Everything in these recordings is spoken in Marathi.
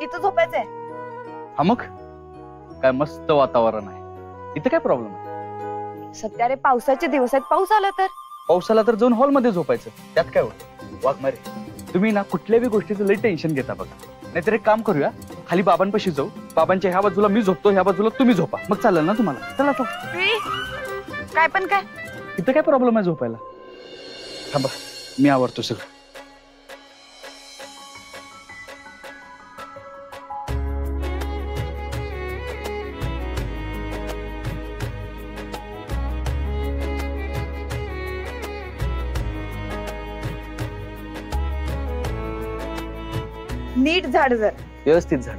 इथं झोपायचंय. हा मग काय मस्त वातावरण आहे, इथं काय प्रॉब्लेम आहे? सध्या रे पावसाचे दिवस आहेत, पाऊस आला तर? पाऊस आला तर जाऊन हॉलमध्ये झोपायचं, त्यात काय होतं? वाघमारे, तुम्ही ना कुठल्याही गोष्टीचं लई टेन्शन घेता बघा. नाहीतर एक काम करूया, खाली बाबांपाशी जाऊ, बाबांच्या ह्या बाजूला मी झोपतो, ह्या बाजूला तुम्ही झोपा, मग चालेल ना तुम्हाला? चला तो. काय पण काय? इथं काय प्रॉब्लेम आहे झोपायला? थांबा मी आवरतो सगळं. नीट झाड, जर व्यवस्थित झाड.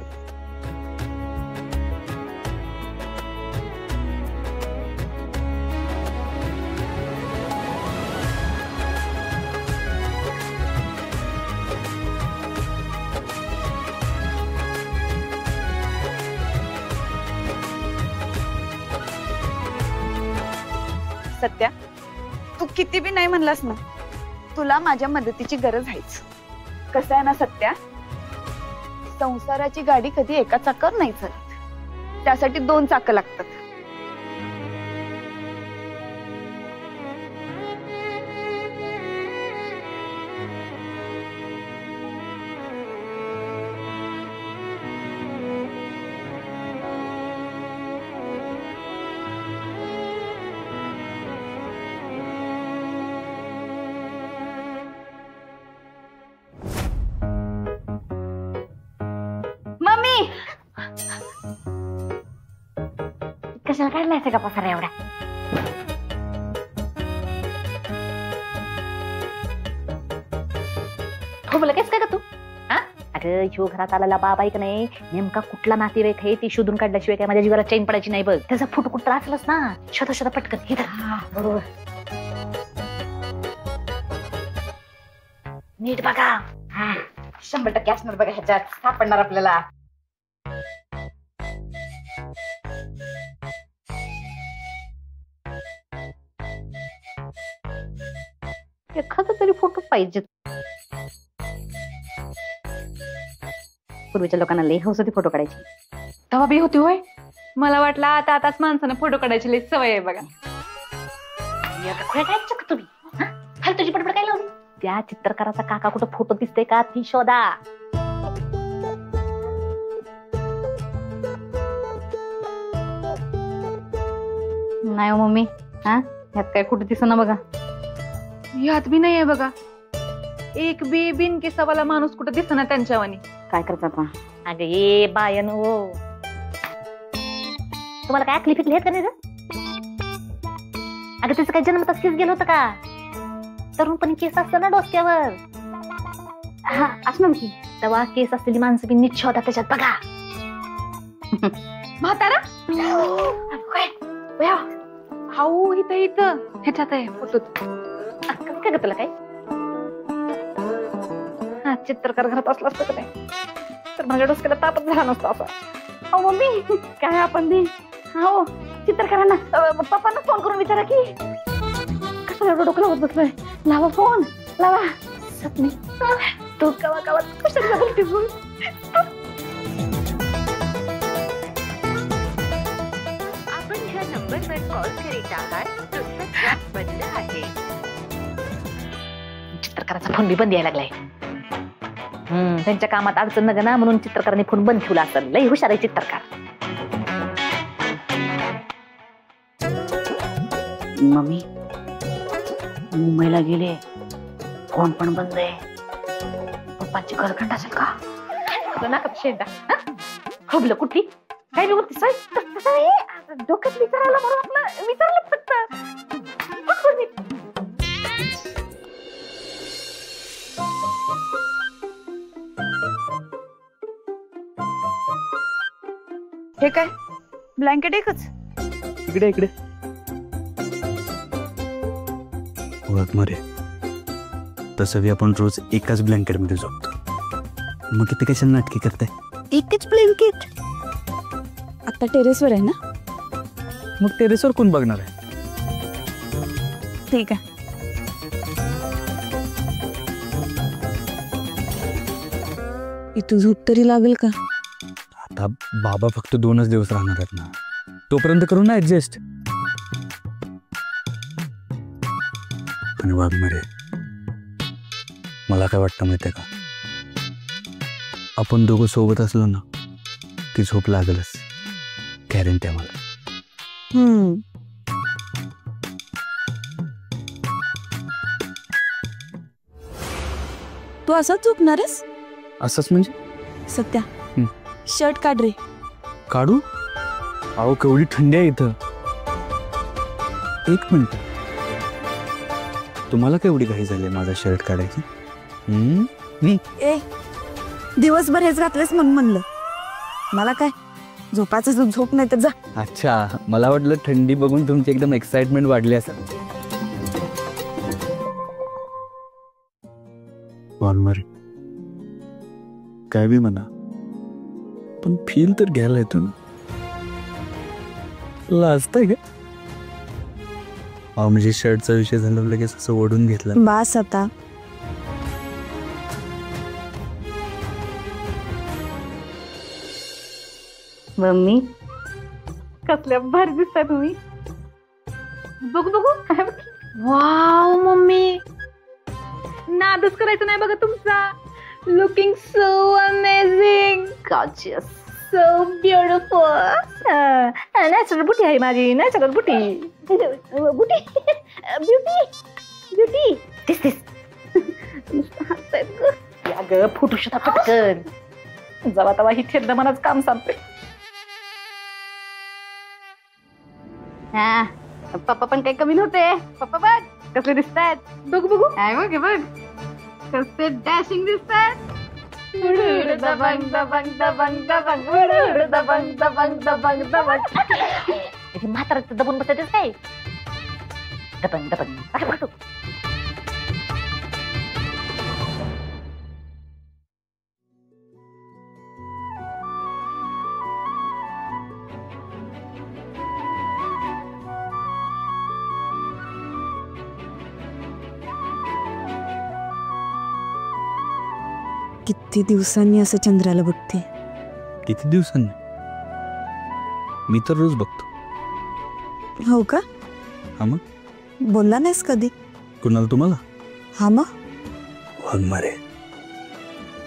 सत्या, तू किती बी नाही म्हणलास ना, तुला माझ्या मदतीची गरज आहेच. कसं आहे ना सत्या, संसाराची गाडी कधी एका चाकावर नाही चालत, त्यासाठी 2 चाकं लागतात. कशाला काढलाय का पसारा एवढा? बोला कायच काय का तू? अगं ह्यो घरात आलेला बाबा का नाही, नेमका कुठला नातेवाईक आहे ती शोधून काढल्याशिवाय काय माझ्या जीवाला चैन पडायची नाही बघ. त्याचा फोटो कुठं असलाच ना, शोधा शोधा पटकन. बरोबर, नीट बघा. 100% असणार बघा, ह्याच्यात सापडणार आपल्याला. एखादा तरी फोटो पाहिजे. पूर्वीच्या लोकांना लई हौस होती फोटो काढायची. तेव्हा बी होती होय? मला वाटलं आताच माणसानं फोटो काढायची लई सवय आहे बघा. तुम्ही तुझी पडपड काय लावली? त्या चित्रकाराचा काका कुठं फोटो दिसते का ती शोधा. नाही मम्मी, ह्यात काय कुठं दिसना बघा. यात बी नाहीये बघा, एक बी बिनकेसावाला माणूस कुठं दिसना त्यांच्यावानी. काय करतात? अगं ये बायन हो, तुम्हाला काय क्लिपिक लिहित का नाही? अगं त्याचं काय जन्मताच केस गेलं होतं का? तरुणपणी केस असतं ना डोसक्यावर, असं की तेव्हा केस असलेली माणसं बी नीट शोधा त्याच्यात बघा. म्हातारा हाऊ, इथं ह्याच्यात आहे फोटो. काय तुला काय? चित्रकार घरात असला असतं का नाही तर माझ्या डोसक्याला तापच झाला नसता असा. अहो मम्मी, काय आपण बी हो चित्रकारांना पप्पांना फोन करून विचारा की कशाला एवढं डोकं लावत बसलोय. लावा फोन, लावा. सपनी तू कवा कवा कशाला बोलते बोल. आपण ज्या नंबरवर कॉल करीत आहात तो सध्या बंद आहे. चित्रकाराचा फोन बी बंद यायला लागलाय. त्यांच्या कामात अडचण नका ना म्हणून चित्रकाराने फोन बंद ठेवला असेल. लई हुशार आहे चित्रकार. मम्मी मुंबईला गेले, फोन पण बंद आहे. पप्पांची घरखंड असेल का? नाकात शेंडा खोबलं कुठली काय बी बोलतीस? डोक्यात विचारायला म्हणून आपलं विचारलं फक्त. हे काय ब्लँकेट एकच? इकडे इकडे. वाघमारे, तसं आपण रोज एकाच ब्लँकेट मध्ये झोपतो, मग किती कशाला नाटकी करताय? एकच ब्लँकेट. आता टेरेसवर आहे ना? मग टेरेसवर कोण बघणार आहे? ठीक आहे. इथं झोप तरी लागेल का? आता बाबा फक्त 2च दिवस राहणार आहेत ना, तोपर्यंत करू ना ऍडजस्ट. आणि वाघमारे, मला काय वाटतं माहितीये का, आपण दोघं सोबत असलो ना ती झोप लागलच, गॅरंटी आहे मला. तू असंच झोपणारस? असंच म्हणजे? सत्या, शर्ट काढ रे. काढू? अहो केवढी थंडी आहे इथं. 1 मिनिट, तुम्हाला केवढी घाई झाली माझा शर्ट काढायची? ए, दिवसभर हेच घातलेस म्हणून म्हणलं. मला काय झोपायचं, झोप नाही तर जा. अच्छा, मला वाटलं थंडी बघून तुमची एकदम एक्साइटमेंट वाढली असेल. वाघमारे, काय बी म्हणा, पण फील तर घ्यायला येतो ना. लाजताय का? म्हणजे शर्टचा विषय झाला लगेच असं ओढून घेतलं. बास आता. मम्मी कसल्या भारी दिसताय तुम्ही. बघू बघू. वाव मम्मी, नादच करायचं नाही बघा तुमचा. Looking so amazing, gorgeous, so beautiful. Natural बुटी आहे माझी, नॅचरल बुटी. बुटी, ब्युटी, ब्युटी. दिस अगं फुटू शकता पटकन. जवा तवा ही थेट मनाच काम सांगते. हा, पप्पा पण काही कमी नव्हते. पप्पा बघ कसले दिसतात. बघू बघू. काय बघ बघ कसले डॅशिंग दिसतात. दबंग दबंग दबंग दबंग दबंग दबंग दबंग दबंग. म्हाताराचं दबून बसतेच काय. दबंग दबंग. किती दिवसांनी असं चंद्राला बघते. किती दिवसांनी? मी तर रोज बघतो. हो का? हा मग? बोलला नाहीस कधी? कुणाला? तुम्हाला? हा मग. वाघमारे,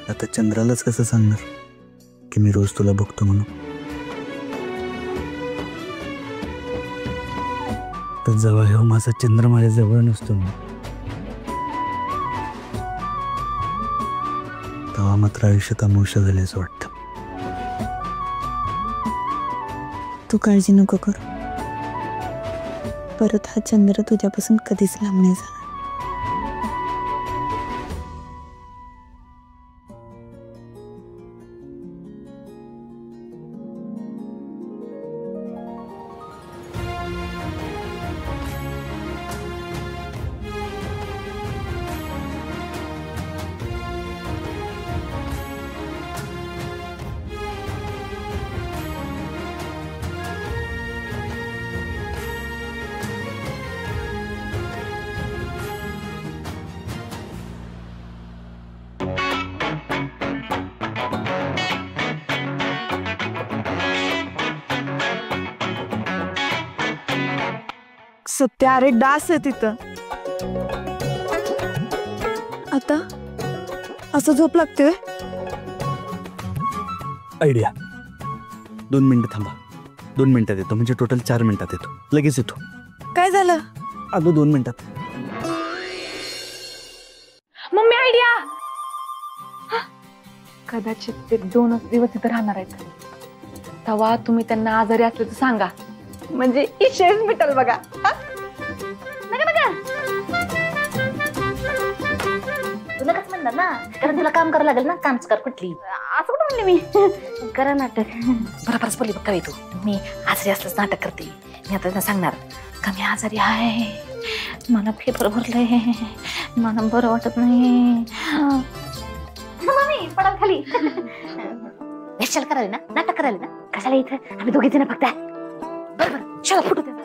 आता चंद्रालाच कसं सांगणार की मी रोज तुला बघतो म्हणून? तर जेव्हा हे माझा चंद्र माझ्या जवळ नसतो ना, तेव्हा मात्र आयुष्यात अमोक्ष झाले असं वाटतं. तू काळजी नको कर. परत हा चंद्र तुझ्यापासून कधीच लांब नाही जाणार. सत्या, अरे डास आहे तिथं. आता असं झोप लागते. आयडिया. 2 मिनिटं थांबा. 2 मिनिटात येतो, म्हणजे टोटल 4 मिनिटात येतो. लगेच येतो. काय झालं? आलो 2 मिनिटात. Mummy idea. कदाचित ते 2च दिवस इथे राहणार आहेत. तेव्हा तुम्ही त्यांना आजारी असले तर सांगा, म्हणजे इशेच मिटल बघा. नका नका, तुला कसं म्हणणार ना, कारण तुला काम करावं लागेल ना. काम कर कुठली, असं कुठं म्हणले मी. करा नाटक. बरोबरच बोलली बघ. काय तू, मी आजारी असलंच नाटक करते. मी आता त्यांना सांगणार का मी आजारी आहे, मला फेफर भरलंय, मला बरं वाटत नाही. मम्मी पडा खाली. कशाला करायला ना, नाटक करायला ना. कशाला इथं आम्ही दोघे जण फक्त. बरोबर, चला फुटू त्याचा.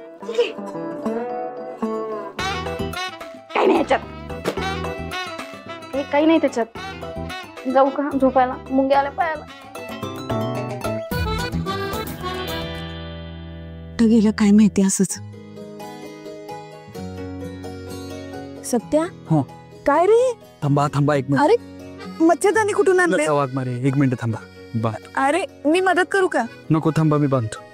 काही नाही याच्यात, काही नाही त्याच्यात. जाऊ का झोपायला? मुंग्या आल्या पायाला. गेलं काय माहिती असंच. सत्या हो. काय रे? थांबा थांबा एक मिनिट. अरे मच्छरदाणी कुठून आणले? वाघमारे एक मिनिट थांबा. बांध. अरे मी मदत करू का? नको थांबा मी बांधतो.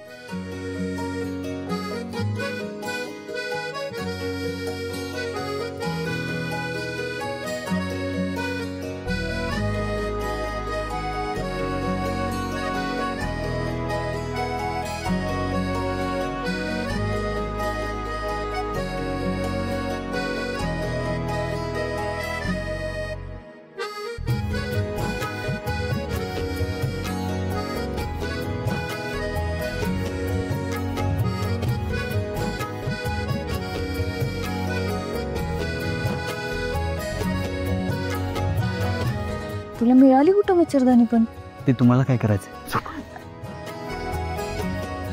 तुला मिळाली कुठं मच्छरदाणी? पण ते तुम्हाला काय करायचं?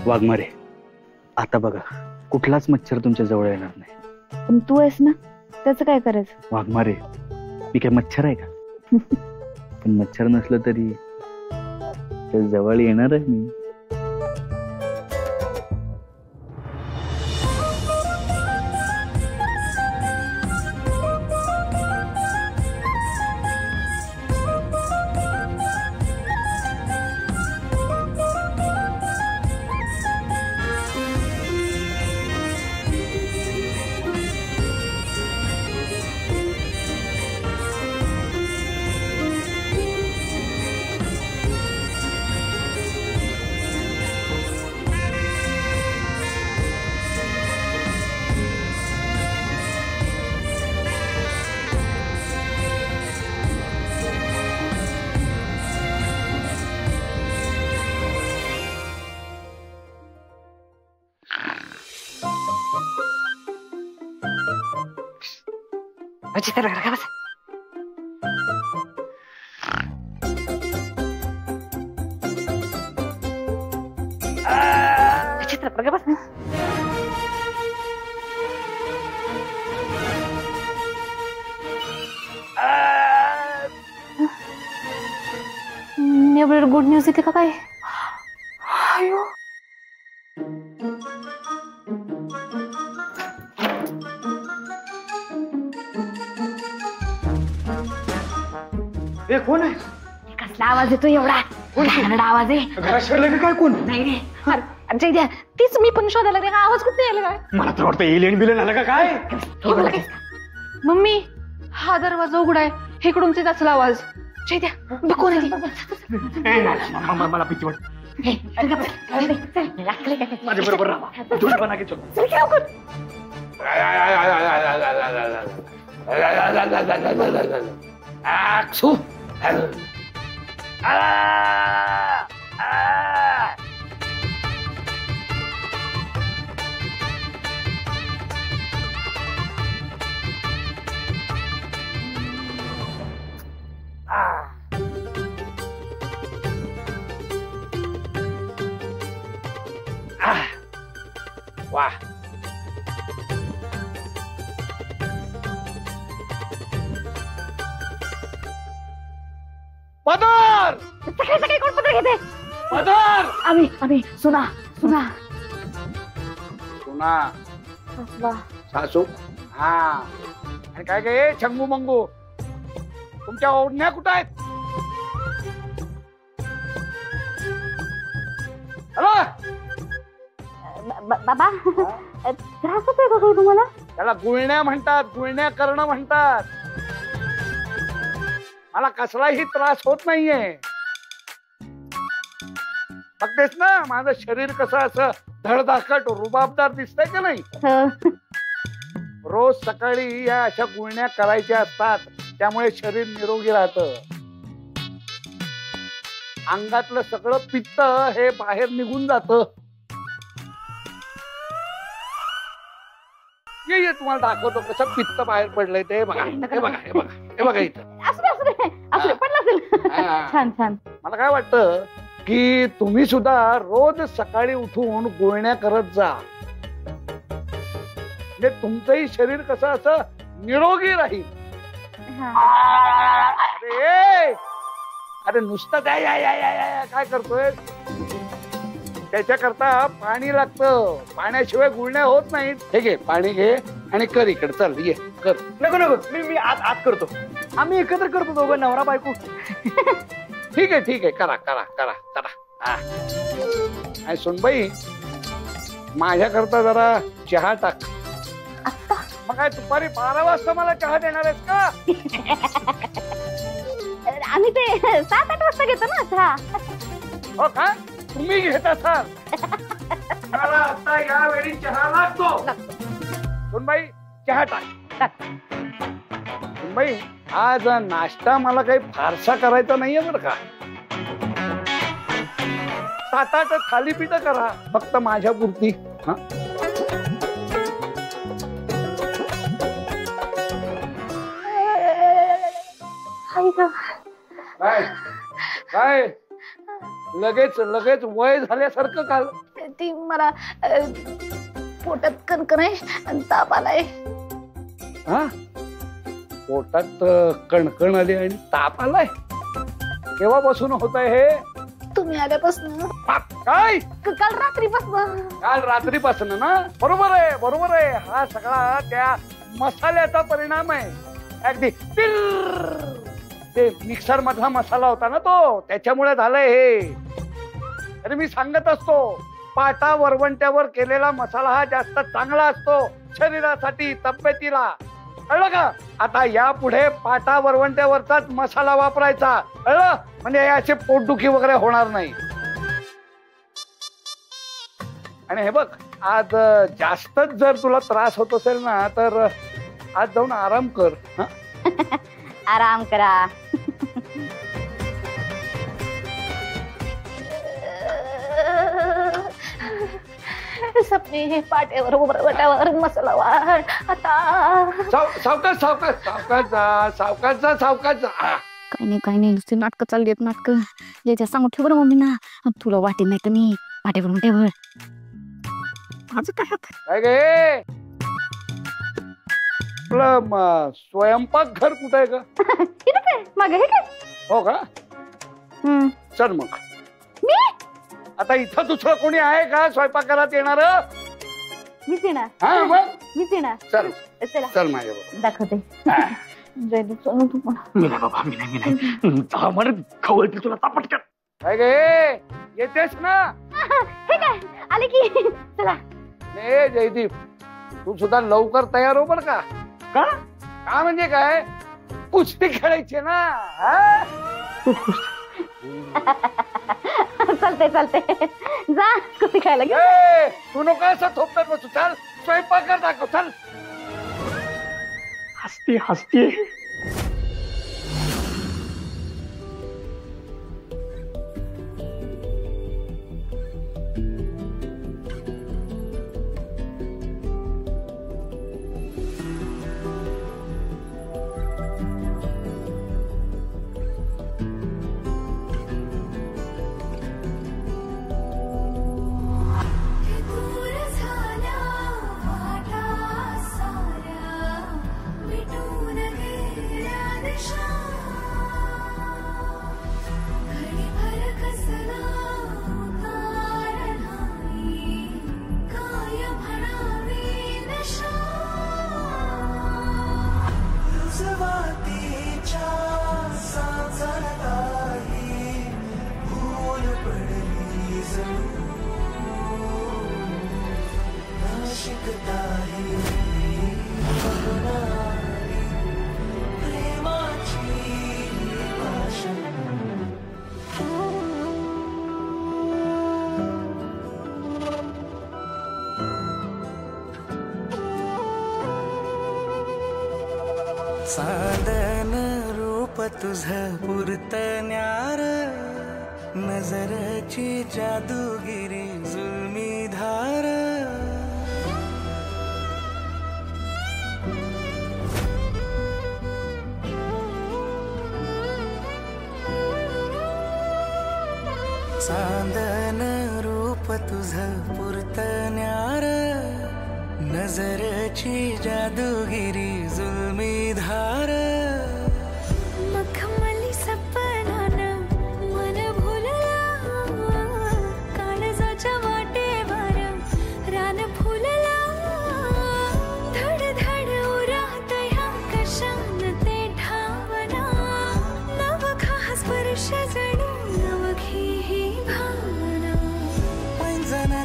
वाघमारे आता बघा कुठलाच मच्छर तुमच्या जवळ येणार नाही. पण तू आहेस ना, त्याचं काय करायचं? वाघमारे मी काय मच्छर आहे का? पण मच्छर नसलं तरी त्या जवळ येणार आहे मी. एवढं गुड न्यूज येते का काय? अयो ए कोण आहे? कसला आवाज येतो एवढा? घाणेरडा आवाज आहे. घरात शिरलं का काय? कोण? नाही रे. अरे द्या तीच मी पण शोधायला लागले. आवाज कुठे यायला काय? मला तर वाटतं एलियन बिलियन आलं का काय? मम्मी हा दरवाजा उघडा आहे. इकडून तिचा असला आवाज. जय द्या कोण आहे? मला भीती वाटते. माझ्या बरोबर राहा. तुला बना की वाह पदर सकाळी कोण पत्र घेते? पदर आम्ही सुना सुना सुना कसला सासू. हा आणि काय काय छंगू मंगू तुमच्या ओढण्या कुठं आहेत? हॅलो बाबा त्रास होतोय का काही तुम्हाला? त्याला गुळण्या म्हणतात. गुळण्या करणं म्हणतात. मला कसलाही त्रास होत नाहीये. बघतेस ना माझं शरीर कसं असं धडधाकट रुबाबदार दिसतंय का नाही? रोज सकाळी या अशा गुळण्या करायच्या असतात. त्यामुळे शरीर निरोगी राहतं. अंगातलं सगळं पित्त हे बाहेर निघून जातं. ये तुम्हाला दाखवतो कसं पित्त बाहेर पडलंय ते. बघा हे बघा हे बघा हे बघा इथं. असू पडलं असेल. छान छान. मला काय वाटतं की तुम्ही सुद्धा रोज सकाळी उठून गुळण्या करत जा. म्हणजे तुमचंही शरीर कसं असं निरोगी राहील. अरे अरे नुसतं काय करतोय? त्याच्याकरता पाणी लागतं. पाण्याशिवाय गुळण्या होत नाहीत. हे घे पाणी घे आणि कर इकडे. चल ये कर. नको नको, मी आत करतो. आम्ही एकत्र करतो दोघं, नवरा बायको. ठीक आहे करा करा करा करा. आणि सुनबाई माझ्याकरता जरा चहा टाक. मग काय दुपारी 12 वाजता मला चहा देणार आहेस का? आम्ही ते 7-8 वाजता घेतो ना चहा. हो का? तुम्ही घेत असाल. मला आता यावेळी चहा लागतो. सुनबाई चहा टाक. सुनबाई आज नाश्ता मला काही फारसा करायचा नाहीये बरं का. 7-8 थालीपीठ करा फक्त माझ्या पुरती. हा काय काय लगेच वय झाल्यासारखं काल. ती मला पोटात कणकण आहे आणि ताप आलाय. हा पोटात कणकण आली आणि ताप आलाय. केव्हापासून होत आहे हे? तुम्ही आल्यापासून. काय? काल रात्रीपासून. काल रात्रीपासून ना? बरोबर आहे. हा सगळा त्या मसाल्याचा परिणाम आहे. अगदी ते मिक्सर मधला मसाला होता ना तो, त्याच्यामुळे झालंय हे. अरे मी सांगत असतो पाटा वरवंट्यावर केलेला मसाला हा जास्त चांगला असतो शरीरासाठी, तब्येतीला. कळलं का? आता यापुढे पाटा वरवंट्यावरचाच मसाला वापरायचा. कळलं? म्हणजे असे पोटदुखी वगैरे होणार नाही. आणि हे बघ आज जास्तच जर तुला त्रास होत असेल ना तर आज जाऊन आराम कर. आराम करा. सपने पाट्यावर वरवट्यावर मसाला वाढ. आता सावकाश जा. काही नाही नुसती नाटकं चालली आहेत. नाटकं ज्याच्या सांगून ठेव बरं मम्मी ना. तुला वाटेल नाही तर मी पाट्यावर माझं काय गे आपलं स्वयंपाक घर कुठं आहे का? मागे हे काय? हो का? चल मग. मी आता इथं दुसरं कोणी आहे का स्वयंपाकाला येणार? मीच येणार. हा मग मीच येणार. चल चला चल माझ्या दाखवते. तू पण. मी नाही खवळती तुला तापटकन. काय गे येतेस ना? हे काय आले की. चला जयदीप तू सुद्धा लवकर तयार हो बर का. का म्हणजे काय? कुस्ती खेळायची ना. चालते जा कुस्ती खेळायला घे. तू नको असं थोपटत बसू. चल स्वयंपाक दाखव. चल. हसते साधन रूप तुझं पुरतण्यार नजरची जादूगिरी जुलमी धार चांदन रूप तुझं पुरतण्यार नजरची जादूगिरी जुलमी धार मखमली सपनानं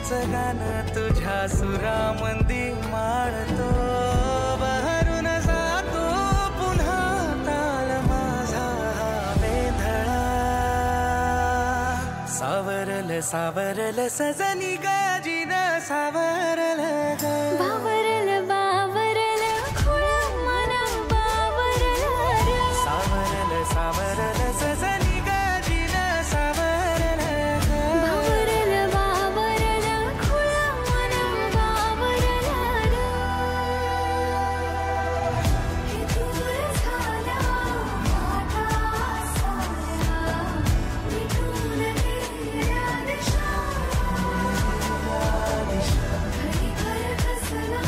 प्रेमाचं गाणं तुझ्या सुरामंदी माळतो बहरून जातो पुन्हा ताल माझा वेधळा सावरल सावरल सजनी गाजीन सावरल बावरल बावरल खुळा मना बावरल सावरल सावरल सजनी गाजीन सावरल बावरल बावरल खुळा मना बावरल हे दूर झाला माझा सारा विठून गेला दिशा घरी घर कसला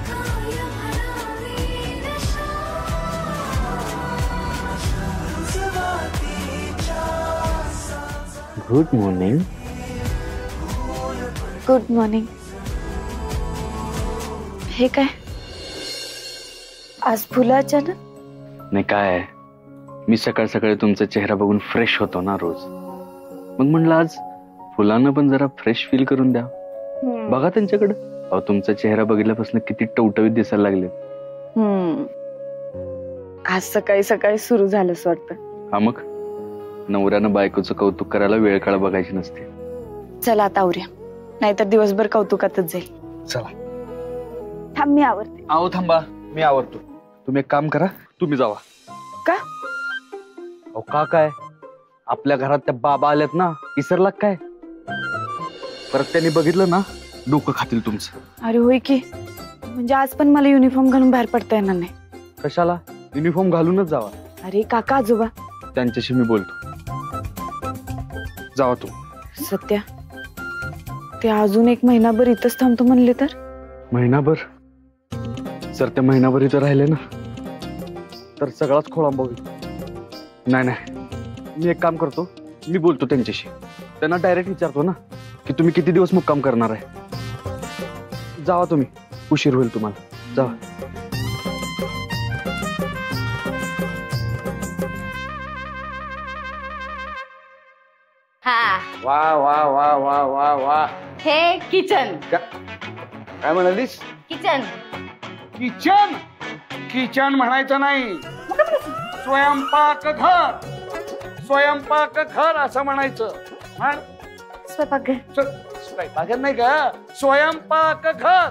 काय म्हणावी नशा गुड मॉर्निंग. Good morning. हे काय आज फुलं अचानक? नाही काय, मी सकाळ सकाळी तुमचा चेहरा बघून फ्रेश होतो ना रोज, मग म्हणलं आज फुलांना पण जरा फ्रेश फील करून द्या. बघा त्यांच्याकडे, अहो तुमचा चेहरा बघितल्यापासून किती टवटवीत दिसायला लागले. आज सकाळी सकाळी सुरू झालं असं वाटतं. हा मग, नवऱ्यानं बायकोचं कौतुक करायला वेळ काळ बघायची नसते. चला आता आवरूया, नाहीतर दिवसभर कौतुकातच जाईल. चला. थांब मी आवरते. अहो थांबा, मी आवरतो. तुम्ही एक काम करा, तुम्ही जावा. का? अहो का काय, आपल्या घरात त्या बाबा आल्यात ना, विसरला काय? परत त्यांनी बघितलं ना, डोकं खातील तुमचं. अरे होय की, म्हणजे आज पण मला युनिफॉर्म घालून बाहेर पडता येणार नाही. कशाला? युनिफॉर्म घालूनच जावा. अरे काका आजोबा, त्यांच्याशी मी बोलतो. जावा तू. सत्या, ते अजून एक महिनाभर इथंच थांबतो म्हणले तर? महिनाभर? जर ते महिनाभर इथं राहिले ना, तर सगळाच खोळंबा होईल. नाही नाही, मी एक काम करतो, मी बोलतो त्यांच्याशी. त्यांना डायरेक्ट विचारतो ना की तुम्ही किती दिवस मुक्काम करणार आहे. जावा तुम्ही, उशीर होईल तुम्हाला. जावा. हा, वा वा वा वा वा वा. हे किचन. काय म्हणालीस? किचन. किचन? किचन म्हणायचं नाही, स्वयंपाक घर. स्वयंपाक घर असं म्हणायचं. स्वयंपाकघर. स्वयंपाकघर नाही का, स्वयंपाक घर.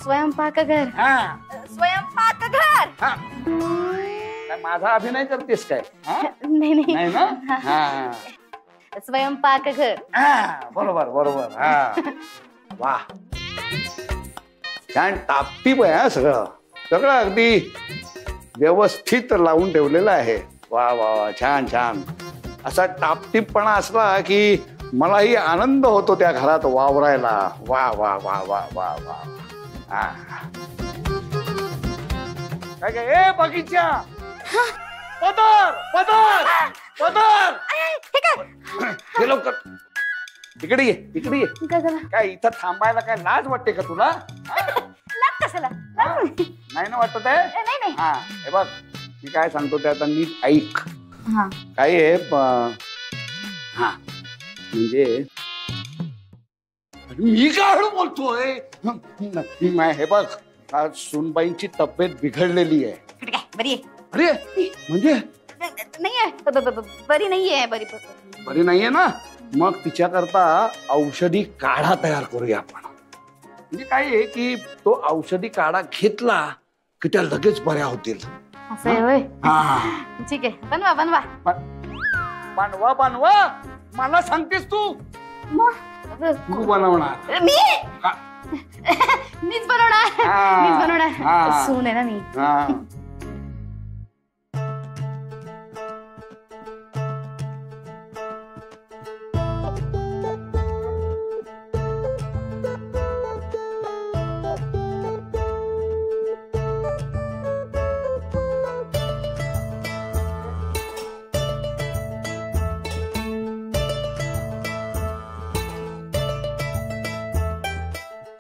स्वयंपाकघर. हा, स्वयंपाकघर. हा. काय माझा अभिनय करतेस काय? हा? नाही नाही नाही ना? हा. स्वयंपाकघर. हा, बरोबर बरोबर. हा. वा, छान टापटीप आहे. हा, सगळं सगळं अगदी व्यवस्थित लावून ठेवलेलं आहे. वा वा वा, छान छान. असा टापटीपणा असला की मलाही आनंद होतो त्या घरात वावरायला. वा वा वा वा वा वा. हा. काय काय, ए बगीचा, पदर पदर पदर. हे लवकर इकडे ये, इकडे ये. काय इथं थांबायला काय लाज वाटते का तुला? कशाला? नाही ना वाटत आहे? नाही. हा, हे बघ, मी काय सांगतो ते आता नीट ऐक. हा. काय आहे, हा म्हणजे मी काय हळू बोलतोय? हे बघ, आज सुनबाईंची तब्येत बिघडलेली आहे. बरी आहे. अरे म्हणजे नाहीये, बरी नाहीये. बरी नाहीये ना, मग तिच्याकरता औषधी काढा तयार करूया आपण. म्हणजे काय आहे की तो औषधी काढा घेतला की त्या लगेच बऱ्या होतील. असं आहे होय? हा, ठीक आहे, बनवा बनवा. बनवा बनवा. मला सांगतेस तू? तू बनवणार? मीच बनवणार. सून आहे ना मी.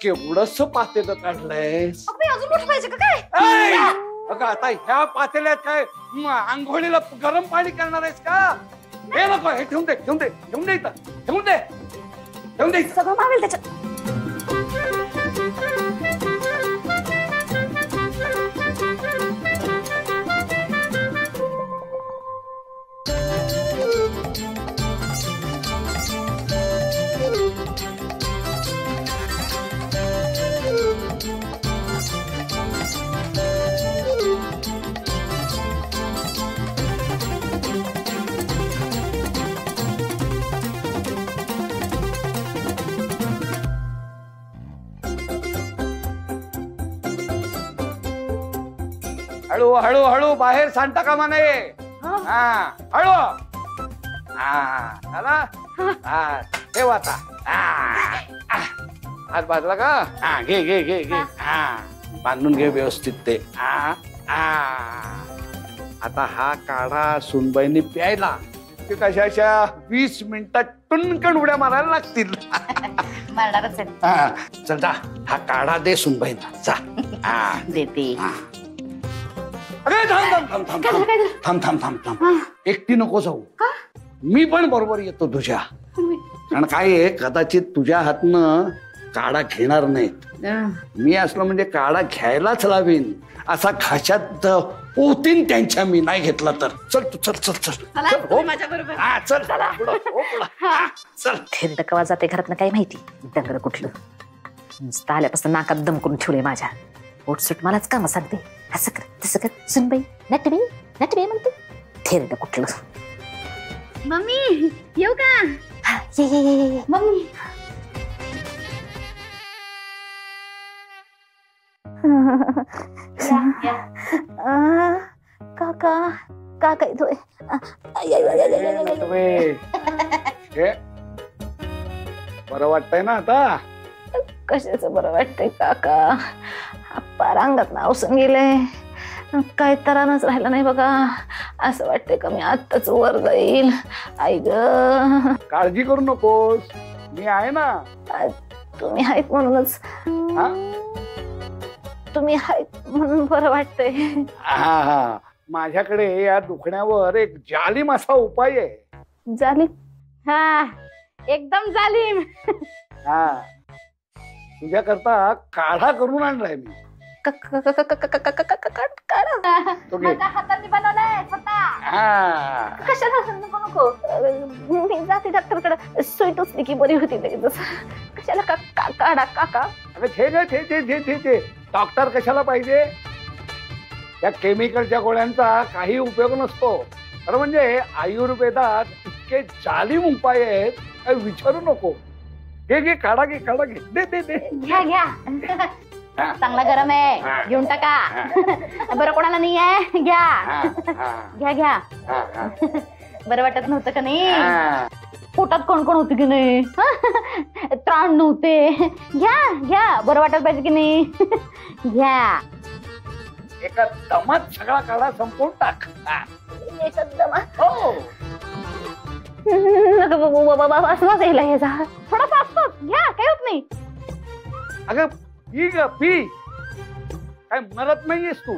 केवढस पातेलं काढलंय. अजून मोठं पाहिजे का काय? अगं आता ह्या पातेल्यात काय आंघोळीला गरम पाणी करणार आहेस का? हे नको, हे ठेवून दे ठेवून दे ठेवून दे इथं, ठेवून दे ठेवून दे. सगळं मावेल त्याच्यात. हळू हळू हळू बाहेर सांडता कामा नये. हा हळू. हा झाला. हा ठेव आता. हात बाजला का. हा घे घे घे घे. हा बांधून घे व्यवस्थित ते. आता हा काढा सुनबाईंनी प्यायला ते कशाच्या 20 मिनिटात टुनकन उड्या मारायला लागतील. मारणारच आहे. चल जा हा काढा दे सुनबाईंना जा. देते. अरे थांब थांब थांब थांब थांब थांब थांब थांब थांब. एकटी नको जाऊ. मी पण बरोबर येतो तुझ्या. कारण काय आहे कदाचित तुझ्या हातनं काढा घेणार नाहीत. मी असलं म्हणजे काढा घ्यायलाच लावीन असा खाशात पोतीन त्यांच्या. मी नाही घेतला तर. चल तू चल चल चल हो माझ्या बरोबर. हा चल चल. थेरड कवा जाते घरात काय माहिती. डंगर कुठलं नुसतं आल्यापासून नाकात दम करून ठेवले माझ्या. पोटसूट मलाच काम सांगते. असं कर तसं कर. सुनबाई नटबी नटबी म्हणते. थेरड कुठलं. मम्मी येऊ का. ये ये ये ये. मम्मी काका काका येतोय. बरं वाटतंय ना आता. कशाचं बरं वाटतंय काका. पार अंगात नावसून गेले. काय तरानच राहिलं नाही बघा. असं वाटतंय का मी आत्ताच वर जाईल. आई ग काळजी करू नकोस. मी आहे ना. तुम्ही आहेत म्हणूनच. तुम्ही आहेत म्हणून बरं वाटतंय. हा हा माझ्याकडे या दुखण्यावर एक जालिम असा उपाय आहे. जालिम. हा एकदम जालिम. हा तुझ्या करता काढा करून आणलाय मी. तो घे. हाताने बनवलंय स्वतः. कशाला नको नको. मी जाते डॉक्टरकडे. सुई टोचली की बरी होती लगेच. कशाला काढा काका. अगं छे ग छे छे छे छे छे. डॉक्टर कशाला पाहिजे. या केमिकलच्या गोळ्यांचा काही उपयोग नसतो. खरं म्हणजे आयुर्वेदात इतके जालिम उपाय आहेत काही विचारू नको. घे घे काढा घे काढा घे. दे दे दे. घ्या घ्या. चांगला गरम आहे. घेऊन टाका. बरं कोणाला नाही आहे घ्या. घ्या घ्या. बरं वाटत नव्हतं का नाही. पोटात कणकण होती की नाही. त्राण नव्हते. घ्या घ्या. बरं वाटत पाहिजे की नाही. घ्या. एका दमात सगळा काढा संपवून टाक. एका दमात. हो असलाच यायला ह्याचा. थोडासा असतो. घ्या काही होत नाही. अगं पी ग पी. काय मरत नाहीयेस तू.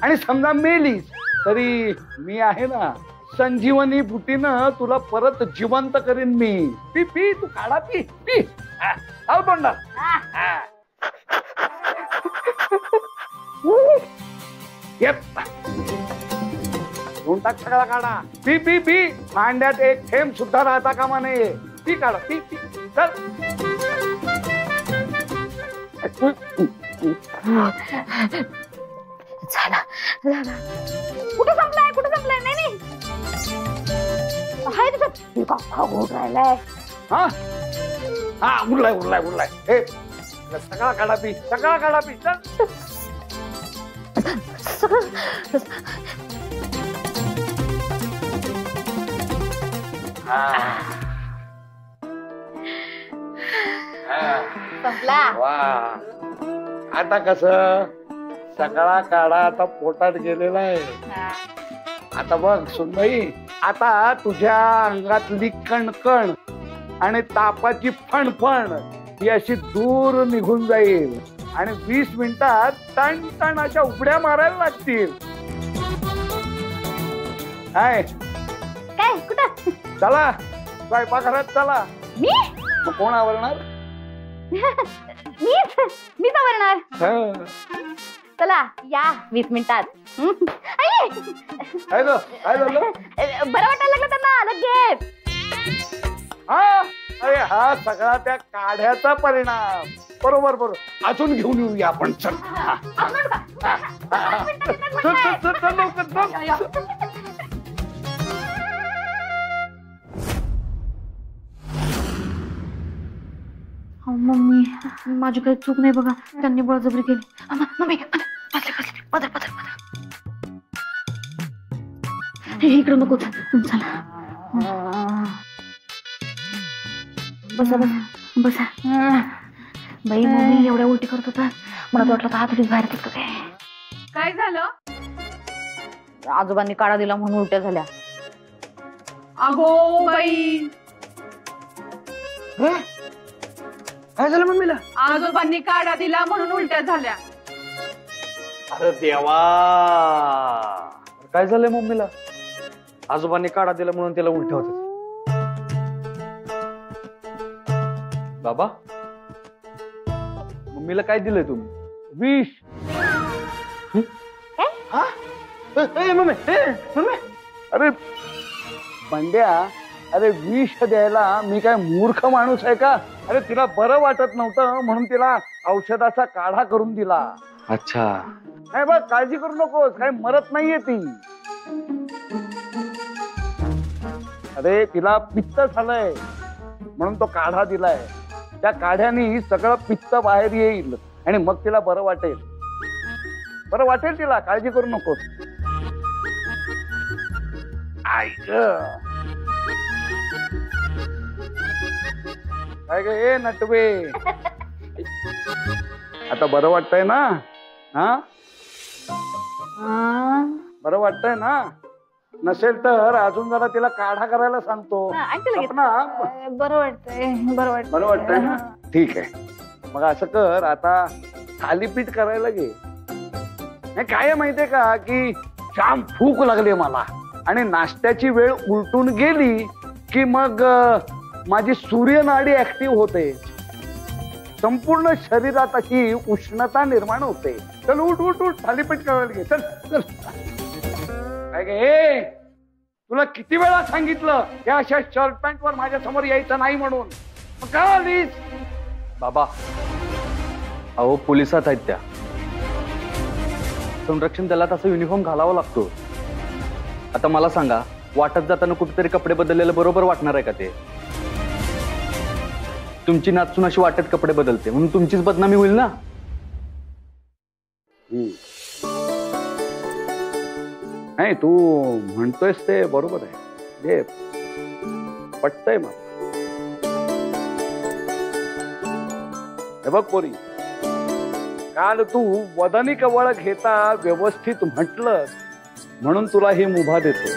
आणि समजा मेलीस तरी मी आहे ना. संजीवनी बुटीनं तुला परत जिवंत करीन मी. पी पी तू काढा पी पी. आव तोंडात. घेऊन टाक सगळा काढा. P P P. मांड्यात एक थेंब सुद्धा राहता कामा नाहीये. पी काढा पी पी. चल झाला झाला. कुठं संपलाय कुठं संपलाय. नाही नाही हाय तिथं. राहिलाय. हा हा उरलाय उरलाय उरलाय. हे सगळा काढा पी सगळा काढा पी. चल संपला. वा. आता कस सगळा काढा आता पोटात गेलेला आहे. आता बघ सुनबाई. आता तुझ्या अंगातली कणकण आणि तापाची फणफण ही अशी दूर निघून जाईल. आणि 20 मिनिटात टण टण अशा उड्या मारायला लागतील. काय कुठं चला स्वयंपाकघरात चला. मी मग कोण आवरणार? मीच आवरणार. हं. चला या 20 मिनिटात. आई! काय ग? काय झालं? बरं वाटायला लागलं त्यांना लगेच. हा अरे हा सगळा त्या काढ्याचा परिणाम. बरोबर बरोबर. अजून घेऊन येऊया आपण. चल हा. चल चल चल चल लवकर चल. मम्मी माझी काही चूक नाही बघा, त्यांनी बळजबरी केली. मम्मी इकडं नको. चला बसा बसा बसा. बाई मम्मी एवढ्या उलटी करत होता, मला वाटलं तर हात बाहेर तिथं काय. काय झालं? आजोबांनी काढा दिला म्हणून उलट्या झाल्या. अगो बाई, काय झालं मम्मीला? आजोबांनी काढा दिला म्हणून उलट्या झाल्या. अरे देवा, काय झालंय मम्मीला? आजोबांनी काढा दिला म्हणून त्याला उलट्या होतात. बाबा, मम्मीला काय दिलंय तुम्ही? विष. मम्मी अरे पंड्या, अरे विष द्यायला मी काय मूर्ख माणूस आहे का? अरे तिला बरं वाटत नव्हतं म्हणून तिला औषधाचा काढा करून दिला. अच्छा. नाही बघ, काळजी करू नकोस, काही मरत नाहीये ती. अरे तिला पित्त झालंय म्हणून तो काढा दिलाय. त्या काढ्याने सगळं पित्त बाहेर येईल आणि मग तिला बरं वाटेल. बरं वाटेल तिला, काळजी करू नकोस. ऐक काय ग ए नटवे, आता बरं वाटतंय ना? हा बरं वाटतंय ना? नसेल तर अजून जरा तिला काढा करायला सांगतो. सपना, बरं वाटतंय. बरं वाटतंय ना? ठीक आहे, मग असं कर, आता थालीपीठ करायला घे. नाही काय माहितीये का की जाम भूक लागली मला आणि नाश्त्याची वेळ उलटून गेली की मग माझी सूर्यनाडी ऍक्टिव्ह होते. संपूर्ण शरीरात अशी उष्णता निर्माण होते. चल उठ उठ उठ, थालीपीठ करायला घे. चल चल. काय गे, तुला किती वेळा सांगितलं या अशा शर्ट पॅन्ट वर माझ्या समोर यायचं नाही म्हणून? मग का आलीस? बाबा, अहो पोलिसात आहेत त्या. संरक्षण दलात असं युनिफॉर्म घालावा लागतो. आता मला सांगा, वाटत जाताना कुठेतरी कपडे बदललेलं बरोबर वाटणार आहे का ते? तुमची नाचून अशी वाटत कपडे बदलते म्हणून तुमचीच बदनामी होईल ना. नाही तू म्हणतोयस ते बरोबर आहे, हे पटतंय मग. हे बघ पोरी, काल तू वदनी कवळ घेता व्यवस्थित म्हटलं म्हणून तुला ही मुभा देतो.